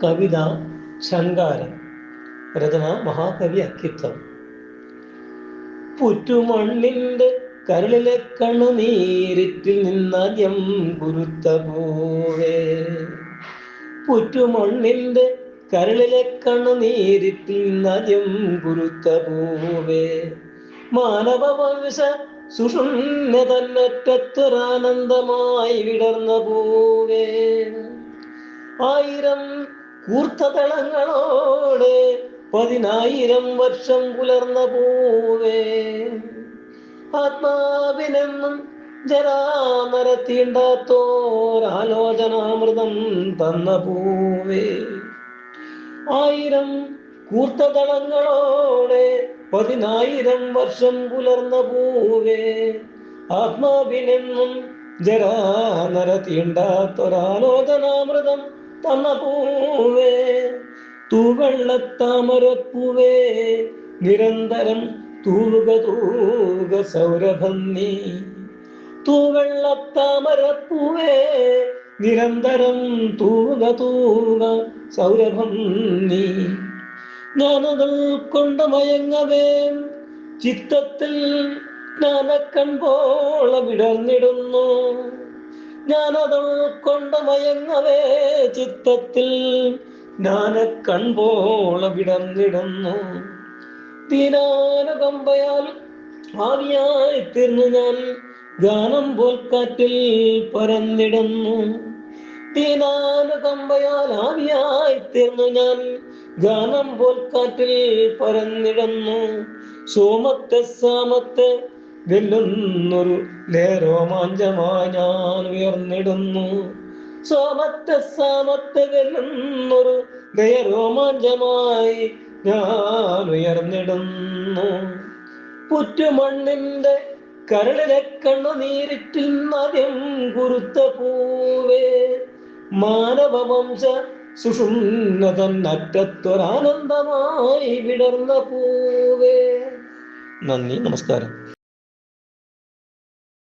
കവിത ശങ്കാരം. രചന മഹാകവി അക്കിത്തം. പുറ്റുമണ്ണിന്റെ കരളിലെ കണ്ണുനീരിറ്റിൽ നിന്നാദ്യം കുരുത്ത പൂവേ. പുറ്റുമണ്ണിന്റെ കരളിലെ കണ്ണുനീരിറ്റിൽ നിന്നാദ്യം കുരുത്ത പൂവേ. മാനവവംശ സുഷുമ്ന തന്നറ്റത്തൊരാനന്ദമായി വിടർന്ന പൂവേ. ആയിരം കൂർത്തതളങ്ങളോടെ 10,000 വർഷം പുലർന്ന പൂവേ. ആത്മാവിനെന്നും ജരാമര തീണ്ടാത്തോരാലോചനാമൃതം തന്ന പൂവേ. 1000 കൂർത്തതളങ്ങളോടെ 10,000 വർഷം പുലർന്ന പൂവേ. ആത്മാവിനെന്നും ജരാനര തീണ്ടാത്തൊരാലോചനാമൃതം തന്ന പൂവേ. തൂവെള്ളത്താമരപ്പൂവേ, നിരന്തരം തൂവുക തൂവുക സൗരഭം നീ. തൂവെള്ളത്താമരപ്പൂവേ, നിരന്തരം തൂവുക തൂവുക സൗരഭം നീ. ഞാനതുൾ കൊണ്ട് മയങ്ങവേ ചിത്തത്തിൽ ജ്ഞാനക്കൺപോള വിടർന്നിടുന്നു. ഞാനതുൾ കൊണ്ട് മയങ്ങവേ ചിത്തത്തിൽ ജ്ഞാനക്കൺപോള വിടർന്നിടുന്നു. ദീനാനുകമ്പയാൽ ആവിയായി തീർന്നു ഞാൻ ഗാനം പോൽ കാറ്റിൽ പരന്നിടുന്നു. ദീനാനുകമ്പയാൽ ആവിയായി തീർന്നു ഞാൻ ഗാനം പോൽ കാറ്റിൽ പരന്നിടുന്നു. സോമത്തെ സാമത്തെ വെല്ലുന്നൊരു രോമാഞ്ചമായി ഞാൻ ഉയർന്നിടുന്നു. സോമത്തെ സാമത്തെ വെല്ലുന്നൊരു രോമാഞ്ചമായി ഞാൻ ഉയർന്നിടുന്നു. പുറ്റുമണ്ണിന്റെ കരളിലെ കണ്ണുനീരിറ്റിൽ നദ്യം കുരുത്ത പൂവേ. മാനവവംശ സുഷുമ്ന തന്നറ്റത്തൊരാനന്ദമായി വിടർന്ന പൂവേ. നന്ദി, നമസ്കാരം.